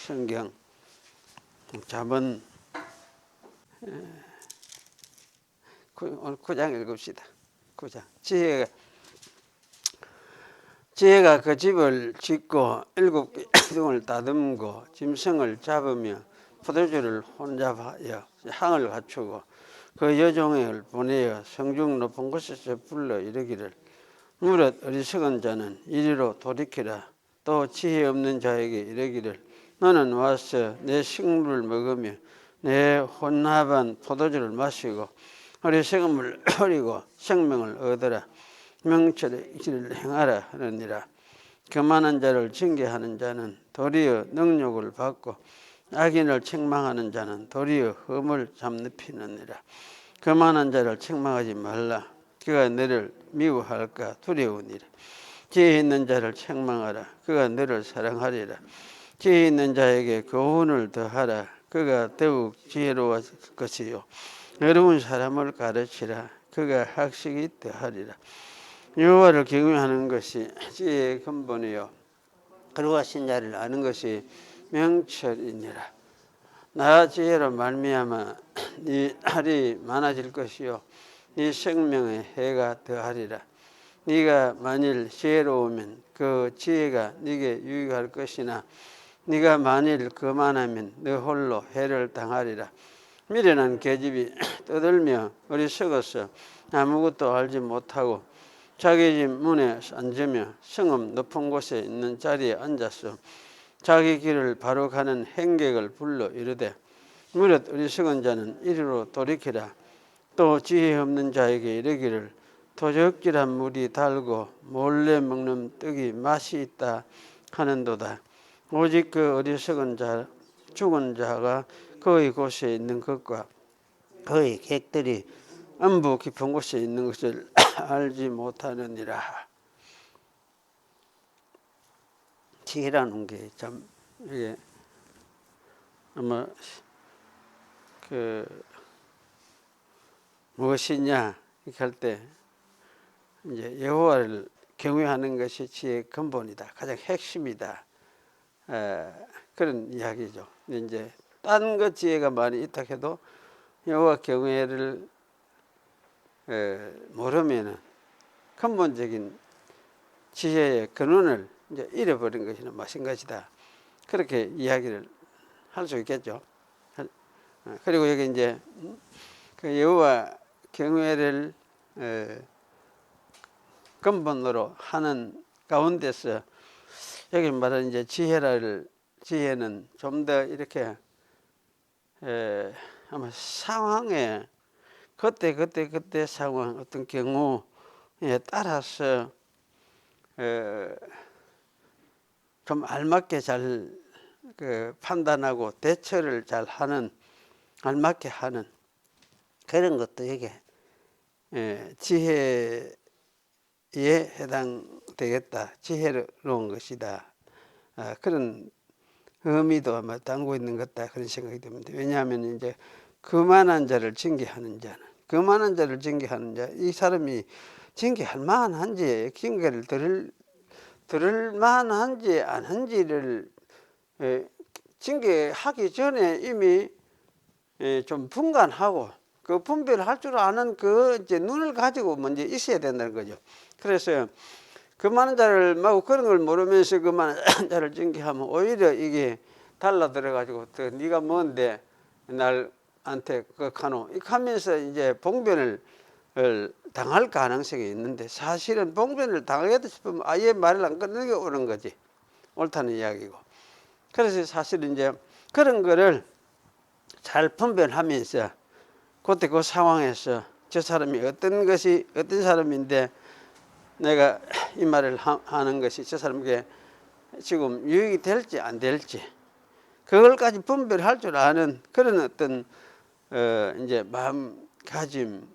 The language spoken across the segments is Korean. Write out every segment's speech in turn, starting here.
성경 잠언 오늘 9장 읽읍시다. 9장. 지혜가 그 집을 짓고 7개 기둥을 다듬고 짐승을 잡으며 포도주를 혼잡하여 향을 갖추고 그 여종을 보내어 성중 높은 곳에서 불러 이르기를 무릇 어리석은 자는 이리로 돌이키라. 또 지혜 없는 자에게 이르기를 너는 와서 내 식물을 먹으며 내 혼합한 포도주를 마시고 어리석음을 버리고 생명을 얻으라. 명철의 길을 행하라 하느니라. 교만한 자를 징계하는 자는 도리어 능욕을 받고 악인을 책망하는 자는 도리어 흠을 잠눕히느니라. 교만한 자를 책망하지 말라. 그가 너를 미워할까 두려우니라. 지혜 있는 자를 책망하라. 그가 너를 사랑하리라. 지혜 있는 자에게 교훈을 더하라. 그가 더욱 지혜로워질 것이요 어려운 사람을 가르치라. 그가 학식이 더하리라. 여호와를 경외하는 것이 지혜의 근본이요 거룩하신 자를 아는 것이 명철이니라. 나 지혜로 말미암아 네 날이 많아질 것이요 네 생명의 해가 더하리라. 네가 만일 지혜로우면 그 지혜가 네게 유익할 것이나 네가 만일 거만하면 너 홀로 해를 당하리라. 미련한 계집이 떠들며 어리석어서 아무것도 알지 못하고 자기 집 문에 앉으며 성읍 높은 곳에 있는 자리에 앉아서 자기 길을 바로 가는 행객을 불러 이르되 무릇 어리석은 자는 이리로 돌이키라. 또 지혜 없는 자에게 이르기를 도적질한 물이 달고 몰래 먹는 떡이 맛이 있다 하는도다. 오직 그 어리석은 자 죽은 자가 그의 곳에 있는 것과 그의 객들이 음부 깊은 곳에 있는 것을 알지 못하느니라. 지혜라는 게 참 이게 아마 무엇이냐 이렇게 할 때 이제 여호와를 경외하는 것이 지혜의 근본이다. 가장 핵심이다. 그런 이야기죠. 이제 딴 것 지혜가 많이 있다 해도 여호와 경외를 모르면은 근본적인 지혜의 근원을 이제 잃어버린 것이나 마찬가지다. 그렇게 이야기를 할 수 있겠죠. 그리고 여기 이제 그 여호와 경외를 근본으로 하는 가운데서 여기 말하는 이제 지혜는 좀 더 이렇게 아마 상황에 그때 상황 어떤 경우에 따라서 좀 알맞게 잘 판단하고 대처를 잘 하는 알맞게 하는 그런 것도 이게 지혜에 해당되겠다. 지혜로운 것이다. 그런 의미도 아마 담고 있는 것 같다 그런 생각이 듭니다. 왜냐하면 이제 거만한 자를 징계하는 자는 거만한 자를 징계하는 자 이 사람이 징계할 만한지 징계를 들을 만한지 안 한지를 징계하기 전에 이미 좀 분간하고 그 분별을 할 줄 아는 그 이제 눈을 가지고 먼저 있어야 된다는 거죠. 그래서 거만한 자를 막 그런 걸 모르면서 거만한 자를 징계하면 오히려 이게 달라들어 가지고 또 네가 뭔데 날한테 그하노 이렇게 하면서 이제 봉변을 당할 가능성이 있는데 사실은 봉변을 당하겠다 싶으면 아예 말을 안 끊는 게 오는 거지. 옳다는 이야기고. 그래서 사실은 이제 그런 거를 잘 분별하면서 그때 그 상황에서 저 사람이 어떤 사람인데 내가 이 말을 하는 것이 저 사람에게 지금 유익이 될지 안 될지 그걸까지 분별할 줄 아는 그런 어떤 이제 마음가짐을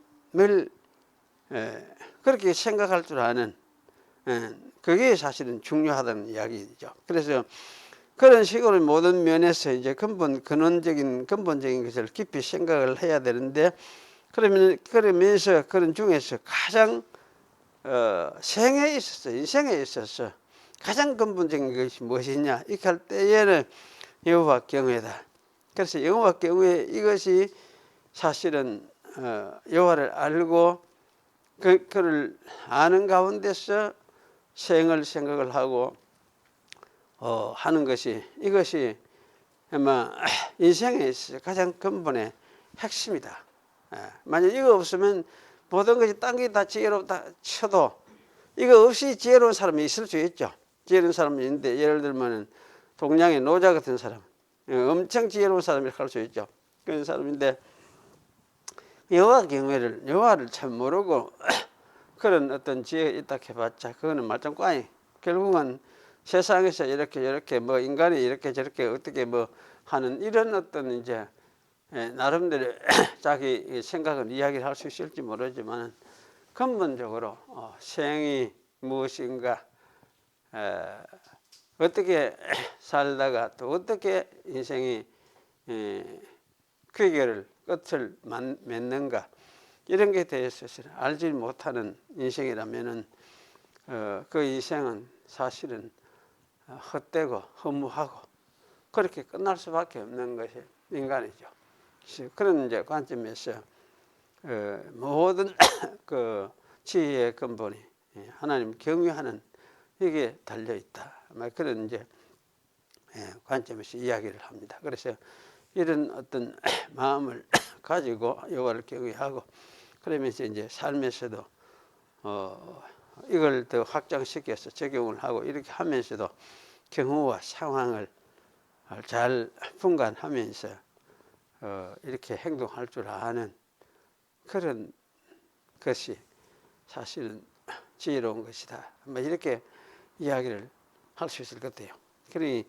그렇게 생각할 줄 아는 그게 사실은 중요하다는 이야기죠. 그래서 그런 식으로 모든 면에서 이제 근본적인 것을 깊이 생각을 해야 되는데 그러면서 그런 중에서 가장 인생에 있어서 가장 근본적인 것이 무엇이냐 이렇게 할 때에는 여호와 경외다. 그래서 여호와 경외 이것이 사실은 여호와를 알고 그를 아는 가운데서 생각을 하고 하는 것이 이것이 아마 인생에 있어서 가장 근본의 핵심이다. 만약 이거 없으면 모든 것이 딴 게 다 지혜롭다 쳐도 이거 없이 지혜로운 사람이 있을 수 있죠. 지혜로운 사람이 있는데 예를 들면 동양의 노자 같은 사람 엄청 지혜로운 사람이라고 할 수 있죠. 그런 사람인데 여호와 경외를 여호와를 참 모르고 그런 어떤 지혜가 있다 해봤자 그거는 말짱꽝이 결국은 세상에서 이렇게 뭐 인간이 이렇게 저렇게 어떻게 뭐 하는 이런 어떤 이제 나름대로 자기 생각을 이야기를 할 수 있을지 모르지만 근본적으로 생이 무엇인가 어떻게 살다가 또 어떻게 인생이 쾌결을 끝을 맺는가 이런 게 대해서 알지 못하는 인생이라면은 그 인생은 사실은 헛되고 허무하고 그렇게 끝날 수밖에 없는 것이 인간이죠. 그런 이제 관점에서 모든 그 지혜의 근본이 하나님 경외하는 이게 달려 있다. 그런 이제 관점에서 이야기를 합니다. 그래서 이런 어떤 마음을 가지고 여호와를 경외하고 그러면서 이제 삶에서도 이걸 더 확장시켜서 적용을 하고 이렇게 하면서도 경우와 상황을 잘 분간하면서 이렇게 행동할 줄 아는 그런 것이 사실은 지혜로운 것이다. 이렇게 이야기를 할 수 있을 것 같아요. 그러니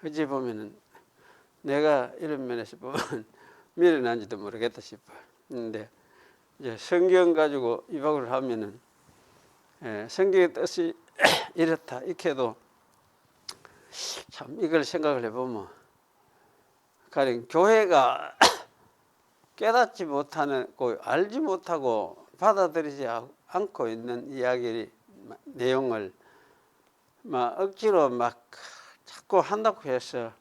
어찌 보면은 내가 이런 면에서 보면 미련한지도 모르겠다 싶어요. 근데 이제 성경 가지고 이박을 하면은 성경의 뜻이 이렇다 이렇게도 참 이걸 생각을 해보면 가령 교회가 깨닫지 못하고 알지 못하고 받아들이지 않고 있는 이야기 내용을 막 억지로 막 자꾸 한다고 해서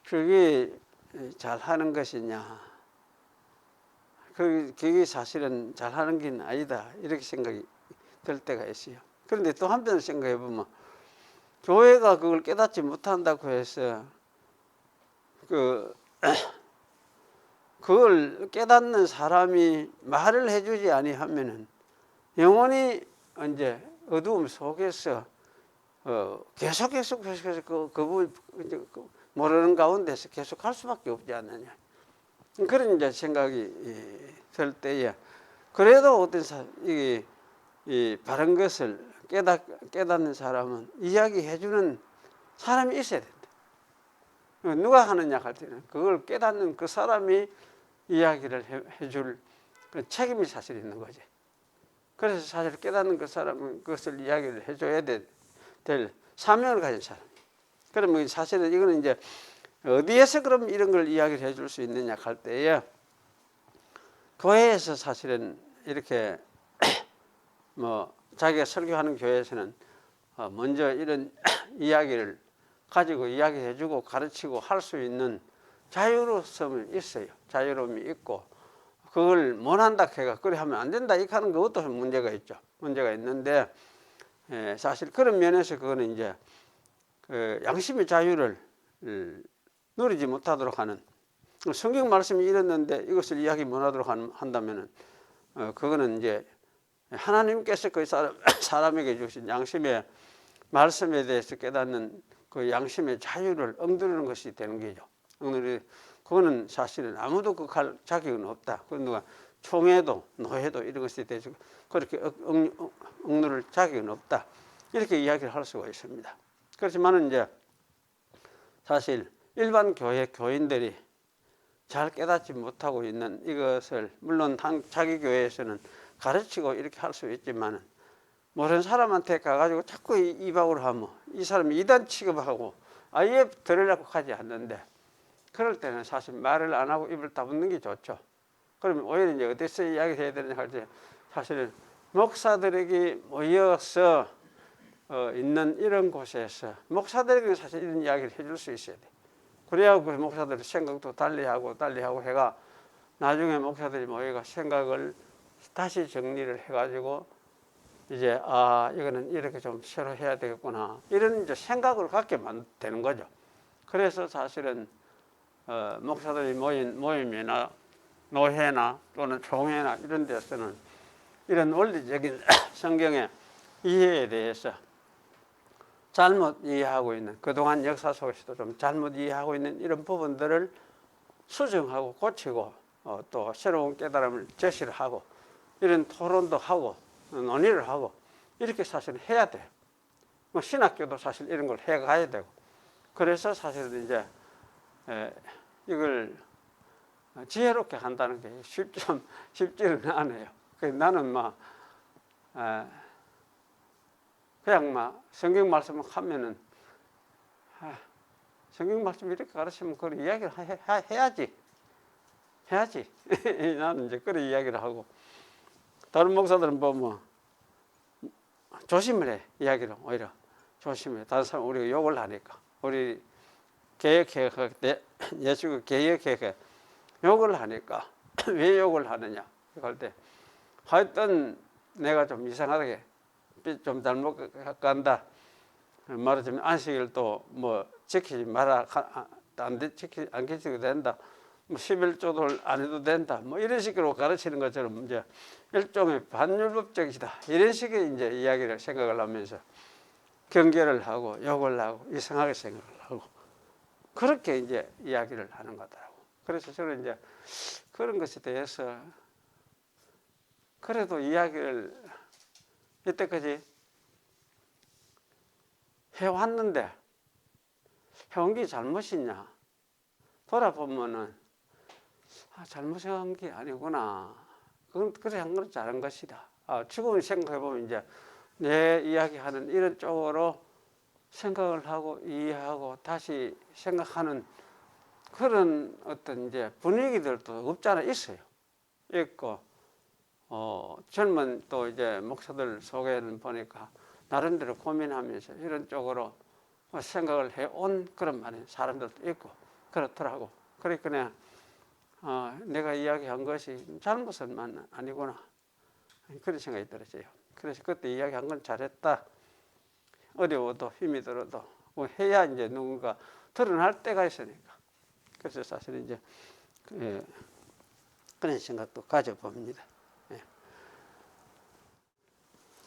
그게 잘하는 것이냐 그게 사실은 잘하는 게 아니다 이렇게 생각이 들 때가 있어요. 그런데 또 한편으로 생각해 보면 교회가 그걸 깨닫지 못한다고 해서 그걸 깨닫는 사람이 말을 해주지 아니하면은 영원히 이제 어두움 속에서 계속해서 그걸 모르는 가운데서 계속 할 수밖에 없지 않느냐 그런 이제 생각이 들 때에 그래도 어떤 이 바른 것을 깨닫는 사람은 이야기해주는 사람이 있어야 된다. 누가 하느냐 할 때는 그걸 깨닫는 그 사람이 이야기를 해줄 그 책임이 사실 있는 거지. 그래서 사실 깨닫는 그 사람은 그것을 이야기를 해줘야 될 사명을 가진 사람. 그러면 사실은 이거는 이제 어디에서 그럼 이런 걸 이야기를 해줄 수 있느냐 할 때에 교회에서 사실은 이렇게 뭐 자기가 설교하는 교회에서는 먼저 이런 이야기를 가지고 이야기해주고 가르치고 할 수 있는 자유로움이 있어요. 자유로움이 있고 그걸 못한다 해가 그래 하면 안 된다 이렇게 하는 것도 문제가 있죠. 문제가 있는데 사실 그런 면에서 그거는 이제 양심의 자유를 누리지 못하도록 하는 성경 말씀이 이랬는데 이것을 이야기 못하도록 한다면은 그거는 이제 하나님께서 그 사람에게 주신 양심의 말씀에 대해서 깨닫는 그 양심의 자유를 억누르는 것이 되는 거죠. 그거는 사실은 아무도 그 갈 자격은 없다. 그 누가 총회도 노회도 이런 것에 대해서 그렇게 억누를 자격은 없다. 이렇게 이야기를 할 수가 있습니다. 그렇지만은 이제 사실 일반 교인들이 잘 깨닫지 못하고 있는 이것을 물론 자기 교회에서는 가르치고 이렇게 할 수 있지만 모르는 사람한테 가가지고 자꾸 이박을 하면 이 사람이 이단 취급하고 아예 들으려고 하지 않는데 그럴 때는 사실 말을 안 하고 입을 다붙는 게 좋죠. 그러면 오히려 이제 어디서 이야기를 해야 되느냐 할 때 사실은 목사들에게 모여서 있는 이런 곳에서 목사들에게 사실 이런 이야기를 해줄 수 있어야 돼. 그래야 그 목사들이 생각도 달리하고 해가 나중에 목사들이 모여가 생각을 다시 정리를 해가지고 이제 이거는 이렇게 좀 새로 해야 되겠구나 이런 이제 생각을 갖게 되는 거죠. 그래서 사실은 목사들이 모인 모임이나 노회나 또는 총회나 이런 데서는 이런 원리적인 성경의 이해에 대해서 잘못 이해하고 있는 그동안 역사 속에서도 좀 잘못 이해하고 있는 이런 부분들을 수정하고 고치고 또 새로운 깨달음을 제시를 하고 이런 토론도 하고 논의를 하고 이렇게 사실 해야 돼요. 뭐 신학교도 사실 이런 걸 해가야 되고 그래서 사실은 이제 이걸 지혜롭게 한다는 게 쉽지는 않아요. 나는 그냥 성경 말씀을 하면은 성경 말씀 이렇게 가르치면 그런 이야기를 해야지. 나는 이제 그런 이야기를 하고 다른 목사들은 보면 조심을 해 이야기를 오히려 조심해. 다른 사람 우리가 욕을 하니까 우리 개혁해 예수가 개혁해 욕을 하니까 왜 욕을 하느냐 할 때 하여튼 내가 좀 이상하게 좀 잘못 간다 말하자면 안식일 또 뭐 지키지 마라 안 지키게 된다 뭐 11조를 안 해도 된다 뭐 이런 식으로 가르치는 것처럼 이제 일종의 반율법적이다 이런 식의 이제 이야기를 생각을 하면서 경계를 하고 욕을 하고 이상하게 생각을 하고 그렇게 이제 이야기를 하는 거더라고. 그래서 저는 이제 그런 것에 대해서 그래도 이야기를 이때까지 해왔는데 해온 게 잘못이냐 돌아보면은 잘못한 게 아니구나. 그건 그래 한 건 잘한 것이다. 지금 생각해보면 이제 내 이야기하는 이런 쪽으로 생각을 하고 이해하고 다시 생각하는 그런 어떤 이제 분위기들도 없잖아 있어요. 있고 젊은 또 이제 목사들 속에는 보니까 나름대로 고민하면서 이런 쪽으로 생각을 해온 그런 많은 사람들도 있고 그렇더라고. 그러니까 내가 이야기한 것이 잘못은 아니구나 그런 생각이 들었어요. 그래서 그때 이야기한 건 잘했다. 어려워도 힘이 들어도 뭐 해야 이제 누군가 드러날 때가 있으니까. 그래서 사실 이제 그런 생각도 가져봅니다.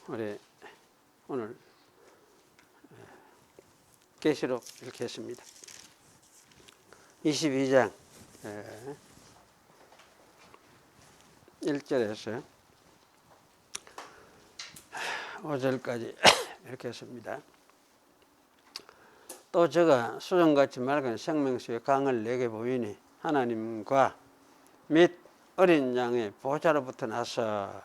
우리 오늘 계시록 읽겠습니다. 22장 1절에서 5절까지 읽겠습니다. 또 저가 수정같이 맑은 생명수의 강을 내게 보이니 하나님과 및 어린 양의 보좌로부터 나서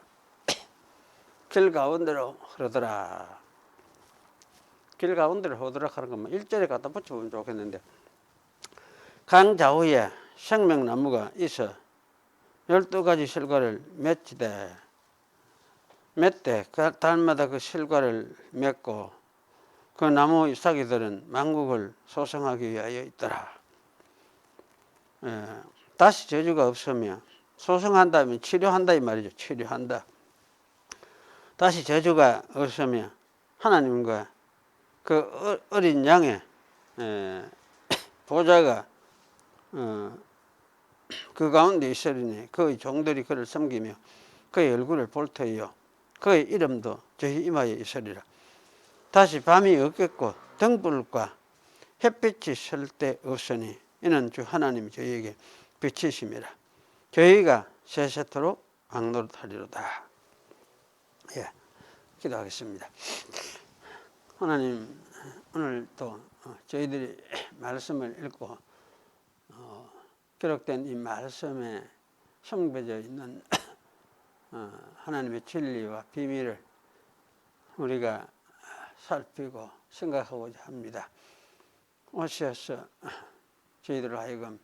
길 가운데로 흐르더라. 길 가운데로 흐르더라 하는 것만 1절에 갖다 붙여보면 좋겠는데 강 좌우에 생명나무가 있어 12가지 실과를 맺히되 맺되 그 달마다 그 실과를 맺고 그 나무 잎사귀들은 만국을 소생하기 위하여 있더라. 다시 저주가 없으며 소생한다면 치료한다 이 말이죠. 치료한다. 다시 저주가 없으며 하나님과 그 어린 양의 보좌가 그 가운데 있으리니 그의 종들이 그를 섬기며 그의 얼굴을 볼 터이요 그의 이름도 저희 이마에 있으리라. 다시 밤이 없겠고 등불과 햇빛이 설 데 없으니 이는 주 하나님이 저희에게 빛이심이라. 저희가 세세토록 왕노릇하리로다. 기도하겠습니다. 하나님 오늘 또 저희들이 말씀을 읽고 기록된 이 말씀에 숨겨져 있는 하나님의 진리와 비밀을 우리가 살피고 생각하고자 합니다. 오셔서 저희들 하여금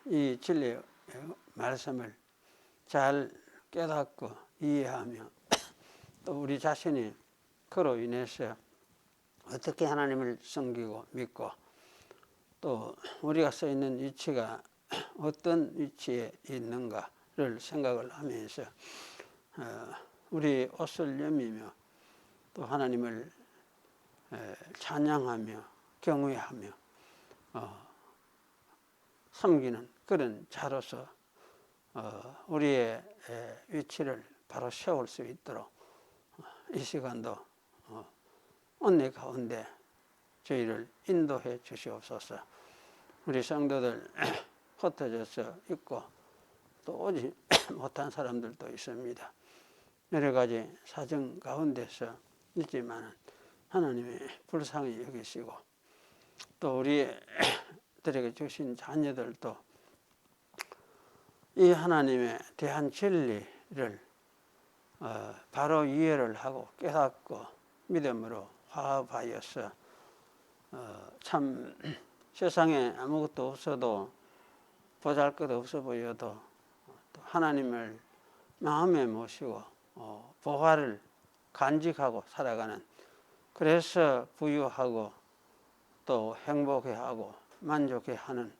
이 진리의 말씀을 잘 깨닫고 이해하며 또 우리 자신이 그로 인해서 어떻게 하나님을 섬기고 믿고 또 우리가 서 있는 위치가 어떤 위치에 있는가를 생각을 하면서 우리 옷을 여미며 또 하나님을 찬양하며 경외하며 섬기는 그런 자로서 우리의 위치를 바로 세울 수 있도록 이 시간도 은혜 가운데 저희를 인도해 주시옵소서. 우리 성도들 흩어져서 있고 또 오지 못한 사람들도 있습니다. 여러 가지 사정 가운데서 있지만 하나님의 불쌍히 여기시고 또 우리들에게 주신 자녀들도 이 하나님에 대한 진리를 바로 이해를 하고 깨닫고 믿음으로 화합하여서 참 세상에 아무것도 없어도 보잘것없어 보여도 또 하나님을 마음에 모시고 보화를 간직하고 살아가는, 그래서 부유하고 또 행복해하고 만족해하는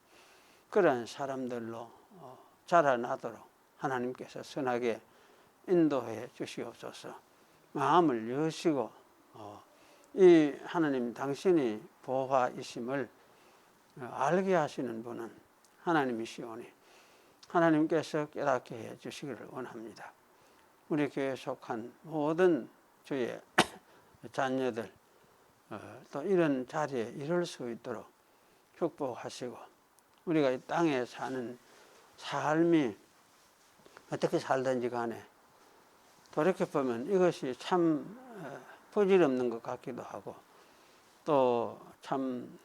그런 사람들로 자라나도록 하나님께서 선하게 인도해 주시옵소서. 마음을 여시고 이 하나님 당신이 보화이심을 알게 하시는 분은 하나님이시오니 하나님께서 깨닫게 해 주시기를 원합니다. 우리 교회에 속한 모든 주의 자녀들 또 이런 자리에 이룰 수 있도록 축복하시고, 우리가 이 땅에 사는 삶이 어떻게 살든지 간에 돌이켜보면 이것이 참 부질없는 것 같기도 하고 또 참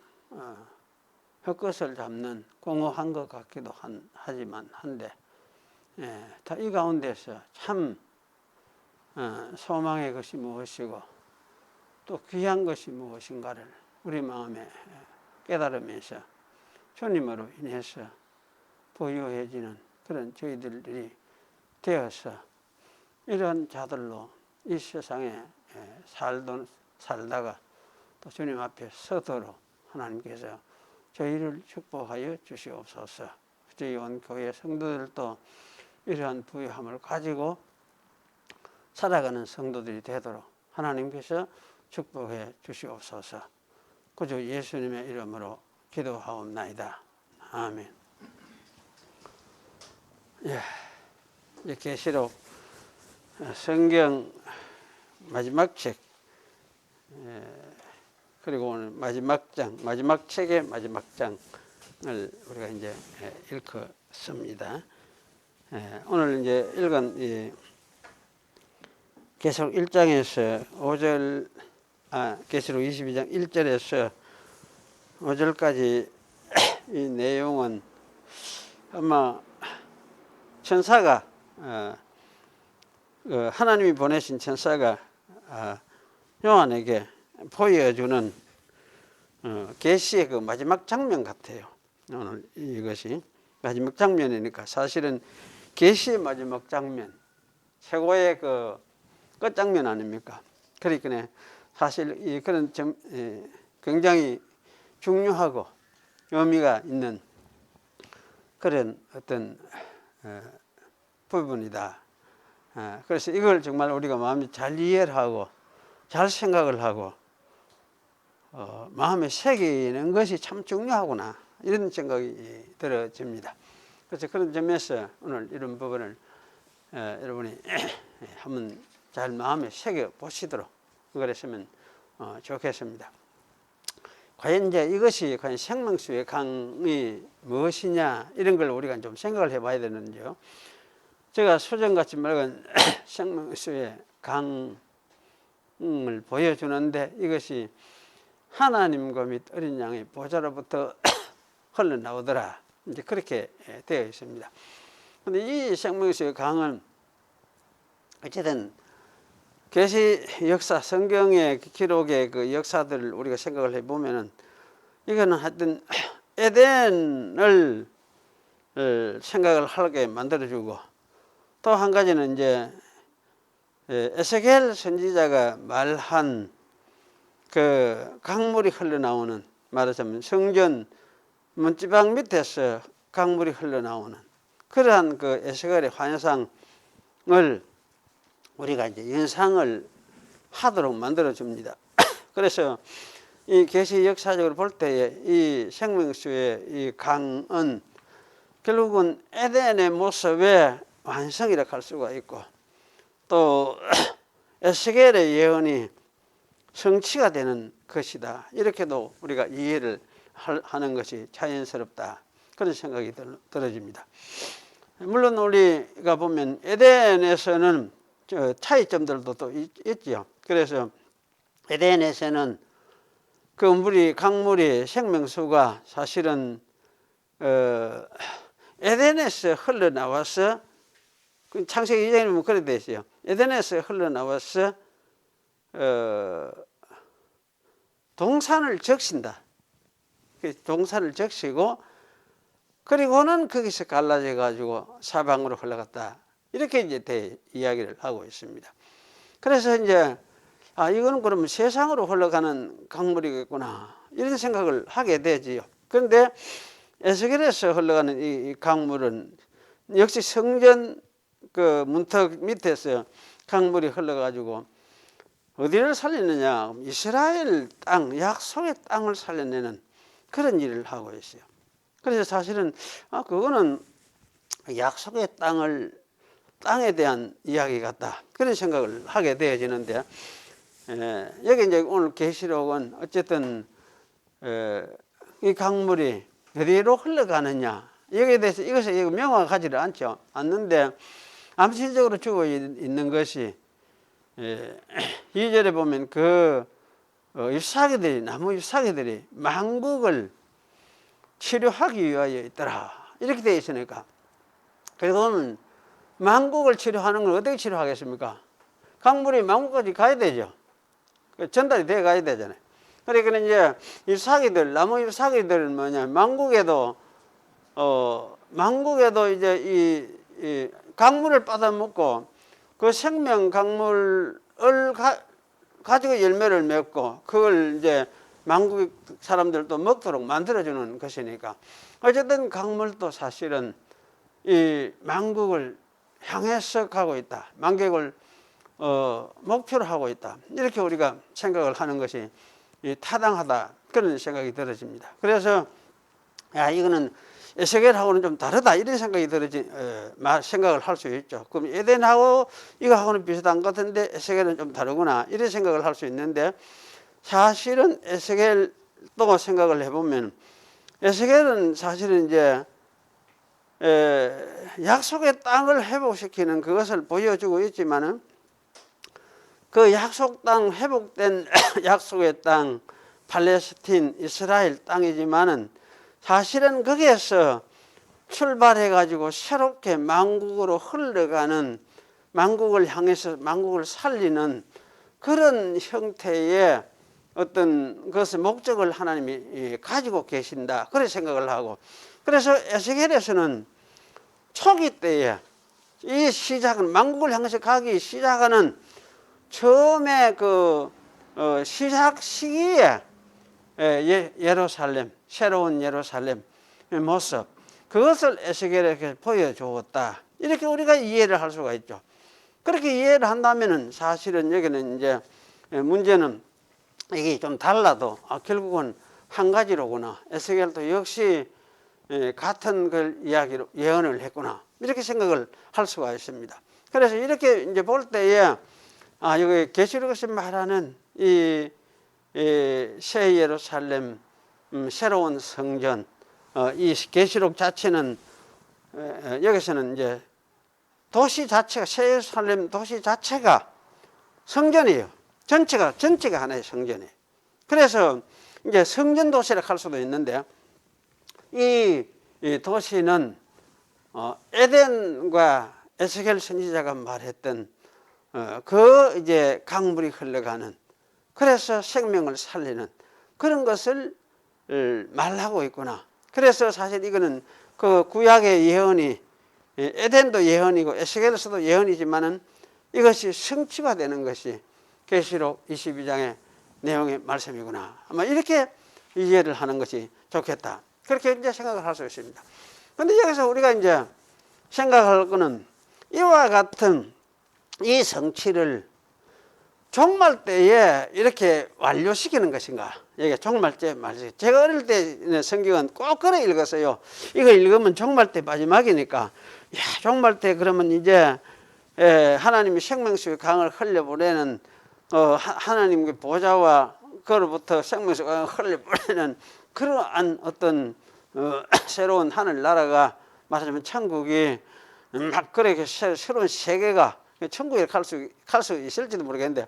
헛것을 잡는 공허한 것 같기도 하지만 한데 다 이 가운데서 참 소망의 것이 무엇이고 또 귀한 것이 무엇인가를 우리 마음에 깨달으면서 주님으로 인해서 부유해지는 그런 저희들이 되어서 이런 자들로 이 세상에 살다가 또 주님 앞에 서도록 하나님께서 저희를 축복하여 주시옵소서. 저희 온 교회 성도들도 이러한 부유함을 가지고 살아가는 성도들이 되도록 하나님께서 축복해 주시옵소서. 구주 예수님의 이름으로 기도하옵나이다. 아멘. 예, 계시록 성경 마지막 책, 그리고 오늘 마지막 책의 마지막 장을 우리가 이제 읽었습니다. 오늘 이제 읽은 이 계시록 1장에서 5절, 계시록 22장 1절에서 5절까지 이 내용은 아마 천사가 하나님이 보내신 천사가 요한에게 보여주는 계시의 그 마지막 장면 같아요. 오늘 이것이 마지막 장면이니까 사실은 계시의 마지막 장면, 최고의 그 끝장면 아닙니까? 그러니까 사실 이 그런 굉장히 중요하고 의미가 있는 그런 어떤 부분이다. 그래서 이걸 정말 우리가 마음에 잘 이해를 하고 잘 생각을 하고 마음에 새기는 것이 참 중요하구나, 이런 생각이 들어집니다. 그래서 그런 점에서 오늘 이런 부분을 여러분이 한번 잘 마음에 새겨 보시도록 그랬으면 좋겠습니다. 과연 이제 이것이 과연 생명수의 강이 무엇이냐, 이런 걸 우리가 좀 생각을 해봐야 되는데요. 제가 수정같이 맑은 생명수의 강을 보여주는데 이것이 하나님과 및 어린 양의 보좌로부터 흘러나오더라, 이제 그렇게 되어 있습니다. 그런데 이 생명수의 강은 어쨌든 계시 역사, 성경의 기록의 그 역사들을 우리가 생각을 해보면은 이거는 하여튼 에덴을 생각을 하게 만들어주고, 또 한 가지는 이제 에스겔 선지자가 말한 그 강물이 흘러나오는, 말하자면 성전 문지방 밑에서 강물이 흘러나오는 그러한 그 에스겔의 환상을 우리가 이제 연상을 하도록 만들어 줍니다. 그래서 이 계시 역사적으로 볼 때에 이 생명수의 이 강은 결국은 에덴의 모습의 완성이라 할 수가 있고, 또 에스겔의 예언이 성취가 되는 것이다, 이렇게도 우리가 이해를 하는 것이 자연스럽다, 그런 생각이 들어집니다. 물론 우리가 보면 에덴에서는 차이점들도 또 있죠. 그래서 에덴에서는 그 물이, 강물이, 생명수가 사실은 에덴에서 흘러나와서, 창세기 2장에 보면 그래 돼 있어요. 에덴에서 흘러나와서 동산을 적신다. 동산을 적시고 그리고는 거기서 갈라져 가지고 사방으로 흘러갔다, 이렇게 이제 이야기를 하고 있습니다. 그래서 이제 이거는 그러면 세상으로 흘러가는 강물이겠구나, 이런 생각을 하게 되지요. 그런데 에스겔에서 흘러가는 이 강물은 역시 성전 그 문턱 밑에서 강물이 흘러가지고 어디를 살리느냐, 이스라엘 땅, 약속의 땅을 살려내는 그런 일을 하고 있어요. 그래서 사실은 그거는 약속의 땅에 대한 이야기 같다, 그런 생각을 하게 되어지는데, 여기 이제 오늘 계시록은 어쨌든 이 강물이 어디로 흘러가느냐, 여기에 대해서 이것이 명확하지를 않는데 암시적으로 주고 있는 것이 2절에 보면 그 잎사귀들이, 나무 잎사귀들이 만국을 치료하기 위하여 있더라, 이렇게 되어 있으니까, 그리고는 만국을 치료하는 걸 어떻게 치료하겠습니까? 강물이 만국까지 가야 되죠. 전달이 돼 가야 되잖아요. 그러니까 이제 잎사귀들, 나무 잎사귀들은 뭐냐, 만국에도 이제 이 강물을 받아먹고 그 생명 강물을 가지고 열매를 맺고 그걸 이제 만국 사람들도 먹도록 만들어주는 것이니까, 어쨌든 강물도 사실은 이 만국을 향해서 가고 있다, 만국을 목표로 하고 있다, 이렇게 우리가 생각을 하는 것이 타당하다, 그런 생각이 들어집니다. 그래서 이거는 에스겔하고는 좀 다르다, 이런 생각이 생각을 할 수 있죠. 그럼 에덴하고 이거하고는 비슷한 것 같은데 에스겔은 좀 다르구나, 이런 생각을 할 수 있는데, 사실은 에스겔도 생각을 해보면 에스겔은 사실은 이제 약속의 땅을 회복시키는 그것을 보여주고 있지만은, 그 약속 땅, 회복된 약속의 땅, 팔레스틴, 이스라엘 땅이지만은 사실은 거기에서 출발해 가지고 새롭게 만국으로 흘러가는, 만국을 향해서 만국을 살리는 그런 형태의 어떤 것의 목적을 하나님이 가지고 계신다, 그런 생각을 하고, 그래서 에스겔에서는 초기 때에 이 시작은, 만국을 향해서 가기 시작하는 처음에 그 시작 시기에 예루살렘, 새로운 예루살렘의 모습, 그것을 에스겔에게 보여주었다, 이렇게 우리가 이해를 할 수가 있죠. 그렇게 이해를 한다면은 사실은 여기는 이제 문제는 이게 좀 달라도 결국은 한 가지로구나, 에스겔도 역시 같은 그 이야기로 예언을 했구나, 이렇게 생각을 할 수가 있습니다. 그래서 이렇게 이제 볼 때에 여기 계시록에서 말하는 이 새 예루살렘, 새로운 성전, 이 계시록 자체는 여기서는 이제 도시 자체가, 새 예루살렘 도시 자체가 성전이에요. 전체가 하나의 성전이에요. 그래서 이제 성전 도시라 할 수도 있는데, 이 도시는 에덴과 에스겔 선지자가 말했던 그 이제 강물이 흘러가는, 그래서 생명을 살리는 그런 것을 말하고 있구나. 그래서 사실 이거는 그 구약의 예언이, 에덴도 예언이고 에스겔에서도 예언이지만은 이것이 성취가 되는 것이 계시록 22장의 내용의 말씀이구나, 아마 이렇게 이해를 하는 것이 좋겠다, 그렇게 이제 생각을 할 수 있습니다. 근데 여기서 우리가 이제 생각할 거는 이와 같은 이 성취를 종말 때에 이렇게 완료시키는 것인가? 이게 종말 때 말이죠. 제가 어릴 때 성경은 꼭 그래 읽었어요. 이거 읽으면 종말 때 마지막이니까, 야, 종말 때 그러면 이제 하나님이 생명수의 강을 흘려보내는 하나님의 보좌와 그로부터 생명수의 강을 흘려보내는 그러한 어떤 새로운 하늘나라가 말하자면 천국이 막 그렇게 새로운 세계가 천국에 갈 수 있을지도 모르겠는데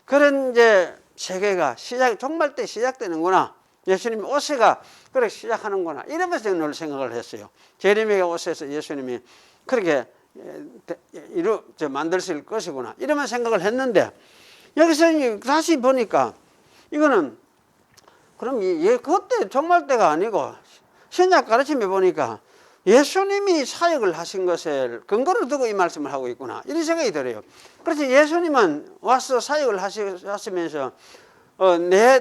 그런 이제 세계가 종말 때 시작되는구나. 예수님 오세가 그렇게 시작하는구나. 이러면서 늘 생각을 했어요. 제레미야 오세에서 예수님이 그렇게 만드실 것이구나. 이러면 생각을 했는데 여기서 다시 보니까 이거는 그럼 그때 종말 때가 아니고 신약 가르침에 보니까 예수님이 사역을 하신 것을 근거로 두고 이 말씀을 하고 있구나. 이런 생각이 들어요. 그래서 예수님은 와서 사역을 하시면서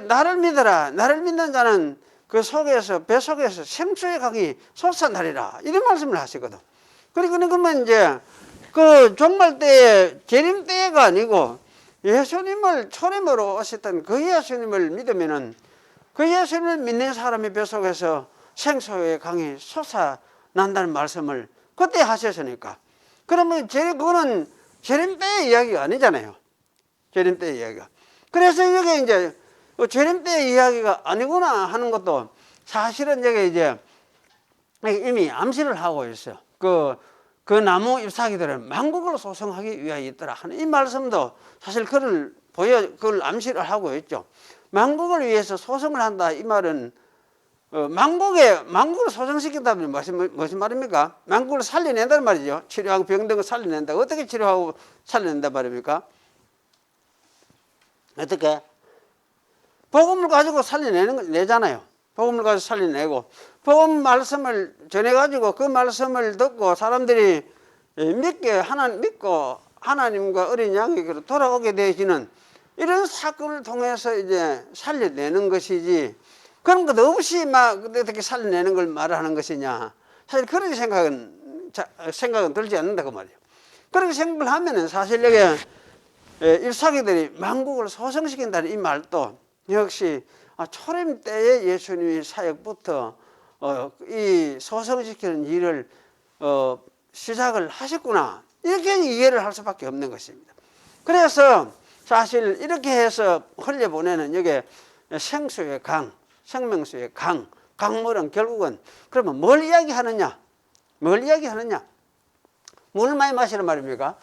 나를 믿어라. 나를 믿는 자는 그 속에서 배 속에서 생수의 강이 솟아나리라. 이런 말씀을 하시거든. 그러면 이제 그 종말 때에 재림 때가 아니고 예수님을 초림으로 오셨던 그 예수님을 믿으면은 그 예수님을 믿는 사람의 배 속에서 생수의 강이 솟아난다는 말씀을 그때 하셨으니까. 그러면 그거는 재림 때의 이야기가 아니잖아요. 재림 때의 이야기가. 그래서 이게 이제 재림 때의 이야기가 아니구나 하는 것도 사실은 여기 이제 이미 암시를 하고 있어요. 그 나무 잎사귀들은 만국을 소성하기 위하여 있더라 하는 이 말씀도 사실 그걸 암시를 하고 있죠. 만국을 위해서 소성을 한다. 이 말은 만국을 소성시킨다면 무슨 말입니까? 만국을 살려낸다는 말이죠. 치료하고 병든 걸 살려낸다. 어떻게 치료하고 살려낸단 말입니까? 어떻게? 복음을 가지고 내잖아요. 복음을 가지고 살려내고, 복음 말씀을 전해가지고 그 말씀을 듣고 사람들이 믿고 하나님과 어린 양에게로 돌아오게 되어지는 이런 사건을 통해서 이제 살려내는 것이지, 그런 것 없이 막 어떻게 살려내는 걸 말하는 것이냐. 사실 그런 생각은 들지 않는다 그 말이에요. 그렇게 생각을 하면은 사실 여기 잎사귀들이 만국을 소성시킨다는 이 말도 역시 초림 때의 예수님의 사역부터 이 소성시키는 일을 시작을 하셨구나. 이렇게 이해를 할 수밖에 없는 것입니다. 그래서 사실 이렇게 해서 흘려보내는 여기 생수의 강, 생명수의 강물은 결국은 그러면 뭘 이야기하느냐? 뭘 이야기하느냐? 물 많이 마시란 말입니까?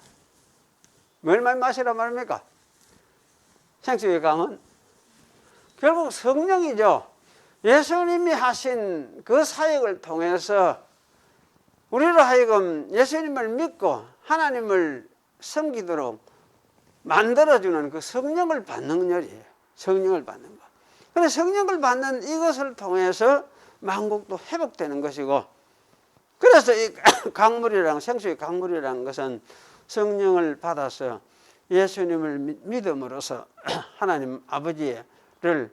뭘 많이 마시란 말입니까? 생수의 강은 결국 성령이죠. 예수님이 하신 그 사역을 통해서 우리로 하여금 예수님을 믿고 하나님을 섬기도록 만들어주는 그 성령을 받는 일이에요. 성령을 받는 것. 그래서 성령을 받는 이것을 통해서 만국도 회복되는 것이고, 그래서 이 생수의 강물이라는 것은 성령을 받아서 예수님을 믿음으로써 하나님 아버지를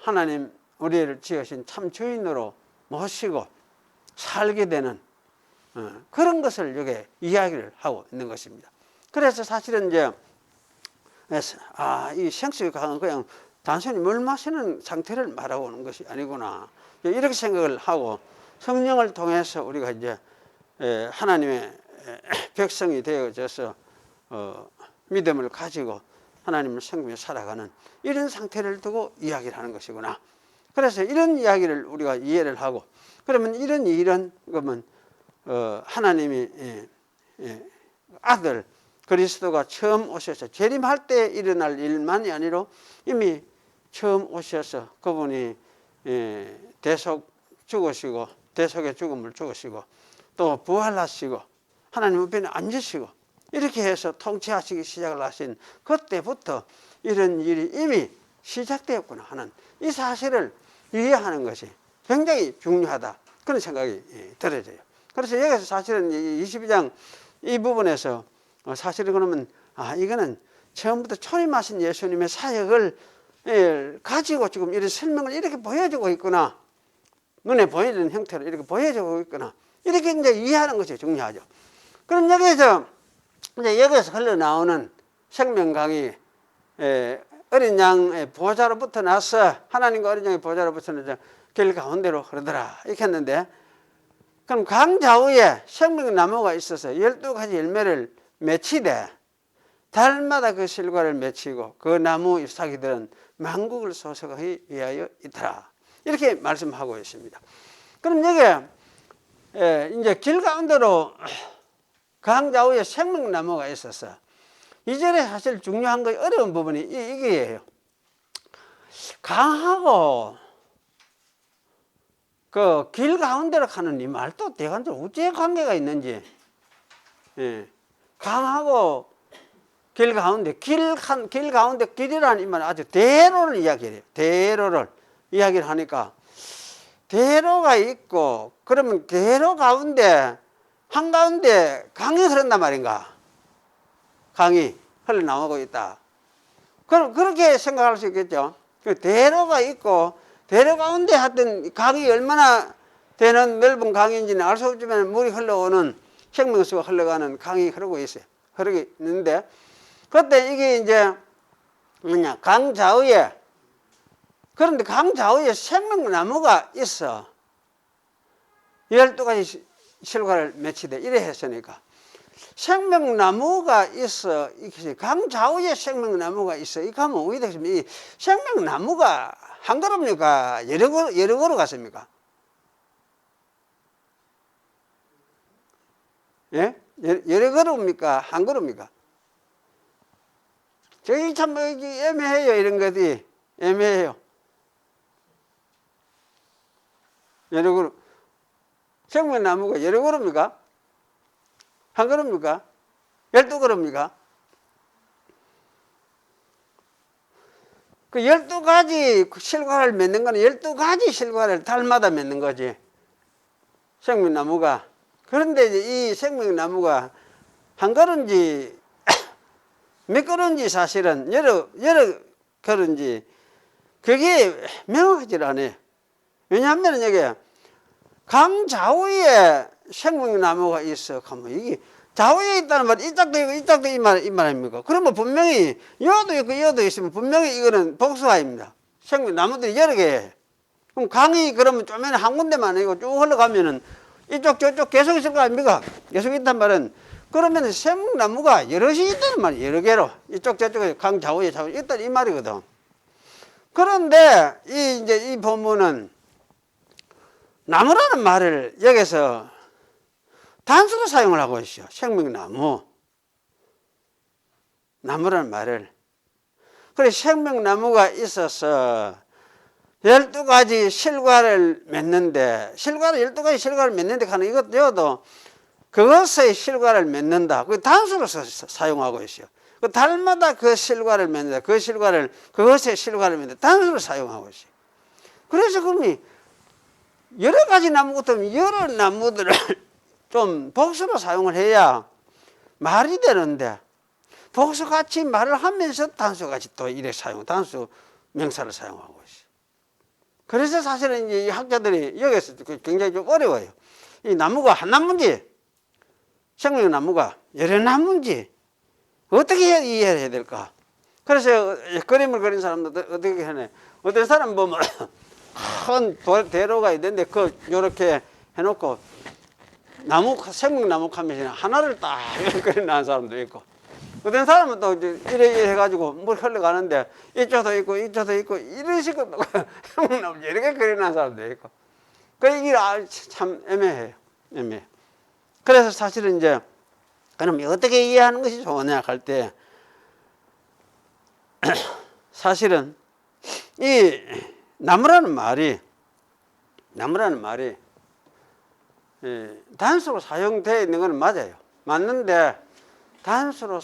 하나님 우리를 지으신 참 주인으로 모시고 살게 되는 그런 것을 여기 이야기를 하고 있는 것입니다. 그래서 사실은 이제 이 생수의 강은 그냥 단순히 물 마시는 상태를 말하고 오는 것이 아니구나, 이렇게 생각을 하고 성령을 통해서 우리가 이제 하나님의 백성이 되어져서 믿음을 가지고 하나님을 섬기며 살아가는 이런 상태를 두고 이야기를 하는 것이구나. 그래서 이런 이야기를 우리가 이해를 하고, 그러면 이런 일은 그러면 하나님이 아들 그리스도가 처음 오셔서 재림할 때 일어날 일만이 아니라 이미 처음 오셔서 그분이 대속 죽으시고 대속의 죽음을 죽으시고 또 부활하시고 하나님 우편에 앉으시고 이렇게 해서 통치하시기 시작을 하신 그때부터 이런 일이 이미 시작되었구나 하는 이 사실을 이해하는 것이 굉장히 중요하다, 그런 생각이 들어져요. 그래서 여기서 사실은 22장 이 부분에서 사실은 그러면 이거는 처음부터 초림하신 예수님의 사역을 가지고 지금 이런 설명을 이렇게 보여주고 있구나. 눈에 보이는 형태로 이렇게 보여지고 있거나 이렇게 이제 이해하는 것이 중요하죠. 그럼 여기서 흘러나오는 생명 강이 어린 양의 보좌로부터 나서 하나님과 어린 양의 보좌로부터 나서 길 가운데로 흐르더라 이렇게 했는데, 그럼 강 좌우에 생명나무가 있어서 12가지 열매를 맺히되 달마다 그 실과를 맺히고 그 나무 잎사귀들은 만국을 소생하기 위하여 있더라 이렇게 말씀하고 있습니다. 그럼 여기 이제 길 가운데로 강 좌우에 생명나무가 있어서 이 절에 사실 중요한 거 어려운 부분이 이게예요. 강하고 그 길 가운데로 가는 이 말도 대관적으로 어찌 관계가 있는지. 강하고 길 가운데, 길 가운데 길이라는 이 말 아주 대로를 이야기해요. 대로를 이야기를 하니까 대로가 있고, 그러면 대로 가운데 한가운데 강이 흐른단 말인가? 강이 흘러나오고 있다. 그럼 그렇게 생각할 수 있겠죠. 대로가 있고 대로 가운데 하여튼 강이 얼마나 되는 넓은 강인지는 알 수 없지만 물이 흘러오는 생명수가 흘러가는 강이 흐르고 있어요. 흐르고 있는데, 그때 이게 이제 뭐냐, 강 좌우에, 그런데 강 좌우에 생명나무가 있어. 12가지 실과를 맺히되 이래 했으니까 생명나무가 있어. 강 좌우에 생명나무가 있어. 이거 하면 어디 되겠습니까? 이 생명나무가 한 그룹입니까? 여러 그룹 같습니까? 예? 여러 그룹입니까? 한 그룹입니까? 저기 참 애매해요. 이런 것이 애매해요. 여러 그룹. 생명나무가 여러 그룹입니까? 한 그룹입니까? 12그룹입니까? 그 12가지 실과를 맺는 거는 12가지 실과를 달마다 맺는 거지. 생명나무가. 그런데 이 생명나무가 한 그루인지 몇 그루인지 사실은 여러 그루인지 그게 명확하지 않아요. 왜냐하면 여기 강 좌우에 생명나무가 있어. 그러면 이게 좌우에 있다는 말, 이쪽도 있고 이쪽도 이 말 아닙니까? 그러면 분명히 여도 있고 여도 있으면 분명히 이거는 복수화입니다. 생명나무들이 여러 개. 그럼 강이 그러면 쪼매는 한 군데만 아니고 쭉 흘러가면은 이쪽 저쪽 계속 있을 거 아닙니까? 계속 있단 말은, 그러면 생명나무가 여럿이 있다는 말이에요. 여러 개로 이쪽 저쪽에 강 좌우에 있다는 이 말이거든. 그런데 이제 이 본문은 나무라는 말을 여기서 단수로 사용을 하고 있어요. 생명나무. 나무라는 말을. 그래, 생명나무가 있어서 12가지 실과를 맺는데, 12가지 실과를 맺는데 하는 이것도 그것의 실과를 맺는다. 그 단수로 사용하고 있어요. 그 달마다 그 실과를 맺는다. 그것의 실과를 맺는다. 단수로 사용하고 있어요. 그래서 그러면 여러 가지 나무 같으면 여러 나무들을 좀 복수로 사용을 해야 말이 되는데, 복수같이 말을 하면서 단수같이 또 이래 단수 명사를 사용하고 있어요. 그래서 사실은 이제 이 학자들이 여기서 굉장히 좀 어려워요. 이 나무가 한 나무인지, 생명나무가 여러 나무인지, 어떻게 이해를 해야 될까? 그래서 그림을 그린 사람들 어떻게 하네. 어떤 사람 보면 큰 대로가 있는데 요렇게 해놓고 생명나무 하면서 하나를 딱 그려놓은 사람도 있고, 어떤 사람은 또 이래 해가지고 물 흘러가는데 이쪽도 있고 이쪽도 있고 이런 식으로 생명나무 이렇게 그려놓은 사람도 있고, 이게 참 애매해요. 애매해. 그래서 사실은 이제 그럼 어떻게 이해하는 것이 좋으냐 할 때, 사실은 이 나무라는 말이 단수로 사용되어 있는 건 맞아요. 맞는데 단수로